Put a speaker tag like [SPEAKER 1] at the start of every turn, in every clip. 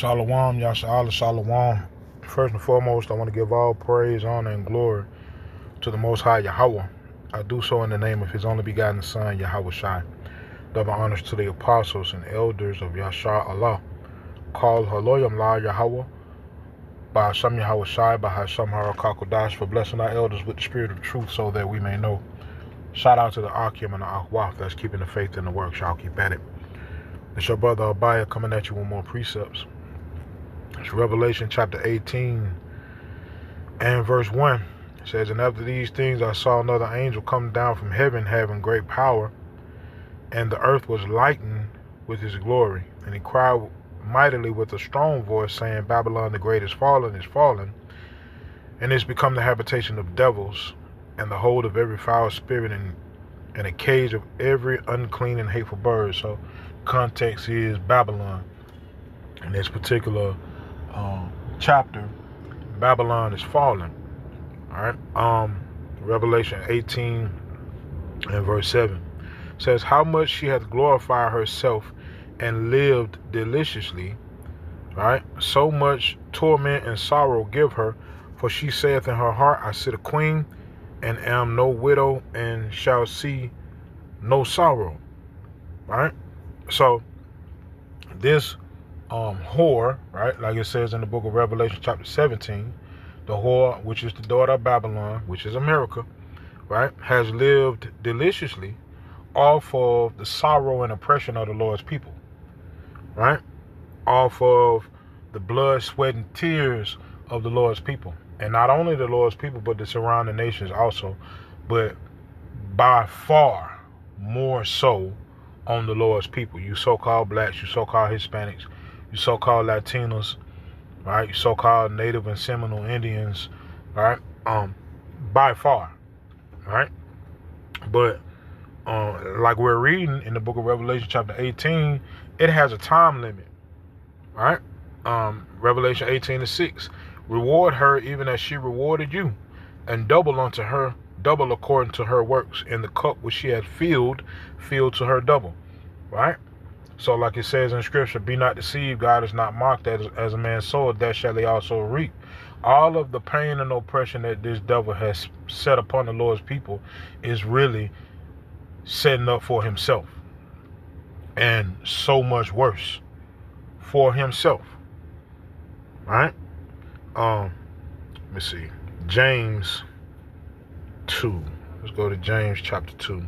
[SPEAKER 1] Shalom, Yasha'Allah, Shalom. First and foremost, I want to give all praise, honor, and glory to the Most High Yahweh. I do so in the name of His only begotten Son, Yahweh Shai. Double honors to the apostles and elders of Yasha'Allah. Called Haloyam La Yahweh, by Hashem Yahweh Shai, by Hashem Harakakodash, for blessing our elders with the spirit of truth so that we may know. Shout out to the Akim and the Akhwaf that's keeping the faith in the work. Shall keep at it. It's your brother Abaya coming at you with more precepts. It's Revelation chapter 18 and verse 1. It says, "And after these things I saw another angel come down from heaven, having great power, and the earth was lightened with his glory. And he cried mightily with a strong voice, saying, Babylon the great is fallen, and is become the habitation of devils, and the hold of every foul spirit, and a cage of every unclean and hateful bird." So context is Babylon. In this particular chapter, Babylon is fallen. All right. Revelation 18 and verse 7 says, "How much she hath glorified herself and lived deliciously, right? So much torment and sorrow give her, for she saith in her heart, I sit a queen, and am no widow, and shall see no sorrow." Right? So this whore, right, like it says in the book of Revelation chapter 17, the whore, which is the daughter of Babylon, which is America, right, has lived deliciously off of the sorrow and oppression of the Lord's people, right, off of the blood, sweat, and tears of the Lord's people. And not only the Lord's people, but the surrounding nations also, but by far more so on the Lord's people. You so-called blacks, you so-called Hispanics, you so-called Latinos, right? You so-called Native and Seminole Indians, right? By far, right? But like we're reading in the book of Revelation chapter 18, it has a time limit, right? Revelation 18:6, "Reward her even as she rewarded you, and double unto her, double according to her works. In the cup which she had filled to her double." Right? So like it says in scripture, "Be not deceived, God is not mocked, as a man soweth, that shall he also reap." All of the pain and oppression that this devil has set upon the Lord's people is really setting up for himself. And so much worse for himself. Right? Let me see. James 2. Let's go to James chapter 2.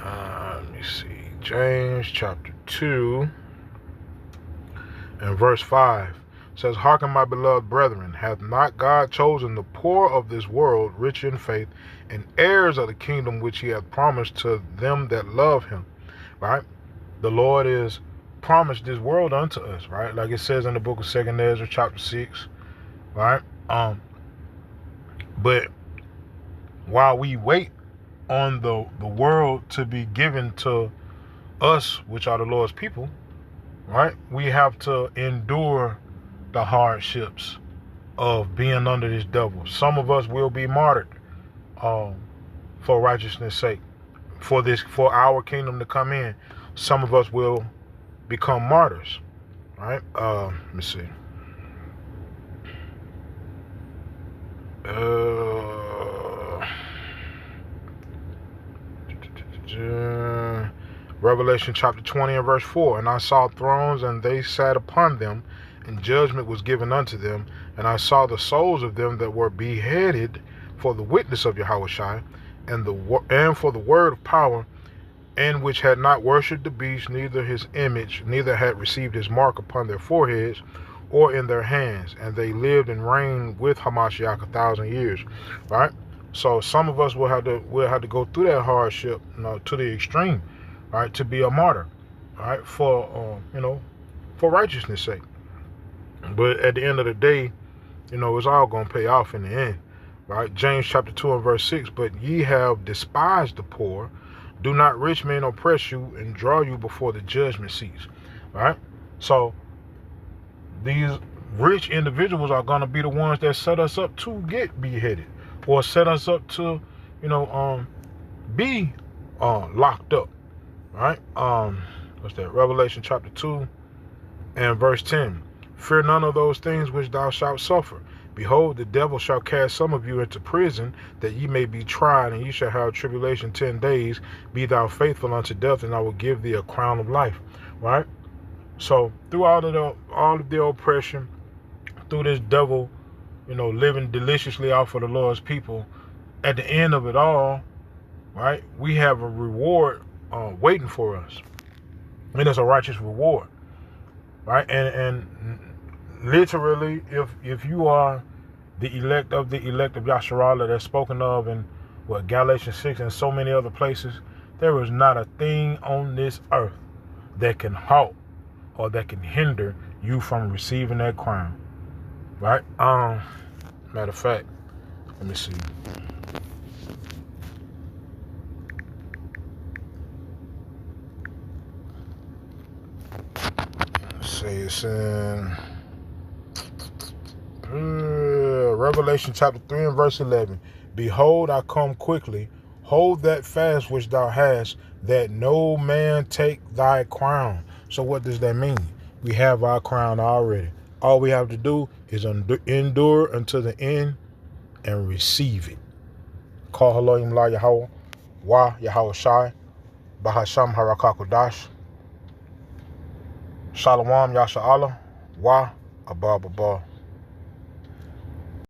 [SPEAKER 1] Let me see. James chapter 2 and verse 5 says, "Hearken, my beloved brethren, hath not God chosen the poor of this world, rich in faith, and heirs of the kingdom which he hath promised to them that love him?" Right? The Lord is promised this world unto us, right? Like it says in the book of 2 Ezra chapter 6, right? But while we wait on the world to be given to us, which are the Lord's people, right, we have to endure the hardships of being under this devil. Some of us will be martyred for righteousness' sake, for our kingdom to come in. Some of us will become martyrs, right? Let me see. Revelation chapter 20 and verse 4, "And I saw thrones, and they sat upon them, and judgment was given unto them. And I saw the souls of them that were beheaded for the witness of Yahushua, and for the word of power, and which had not worshipped the beast, neither his image, neither had received his mark upon their foreheads or in their hands. And they lived and reigned with Hamashiach 1,000 years." Right? So some of us will have to go through that hardship, to the extreme, right, to be a martyr, right, for for righteousness' sake. But at the end of the day, it's all gonna pay off in the end, right? James chapter 2 and verse 6, "But ye have despised the poor. Do not rich men oppress you and draw you before the judgment seats." Right? So these rich individuals are gonna be the ones that set us up to get beheaded, or set us up to, be locked up. Right? What's that? Revelation chapter 2 And verse 10, fear none of those things which thou shalt suffer. Behold, the devil shall cast some of you into prison, that ye may be tried, and ye shall have tribulation 10 days. Be thou faithful unto death, and I will give thee a crown of life. Right? So through all of the oppression, through this devil, living deliciously off of the Lord's people, at the end of it all, right, we have a reward waiting for us. And it's a righteous reward. Right? And literally, if you are the elect of Yasharallah that's spoken of in Galatians 6 and so many other places, there is not a thing on this earth that can halt or that can hinder you from receiving that crown. Right? Matter of fact, let me see. Let's see, it's in Revelation chapter 3 and verse 11. Behold, I come quickly. Hold that fast which thou hast, that no man take thy crown. So what does that mean? We have our crown already. All we have to do is endure until the end and receive it. Call Elohim La Yahweh, Wa Yahweh Shai, Bahasham Harakakodash, Shalom Yasha Allah, Wa Abba Abba.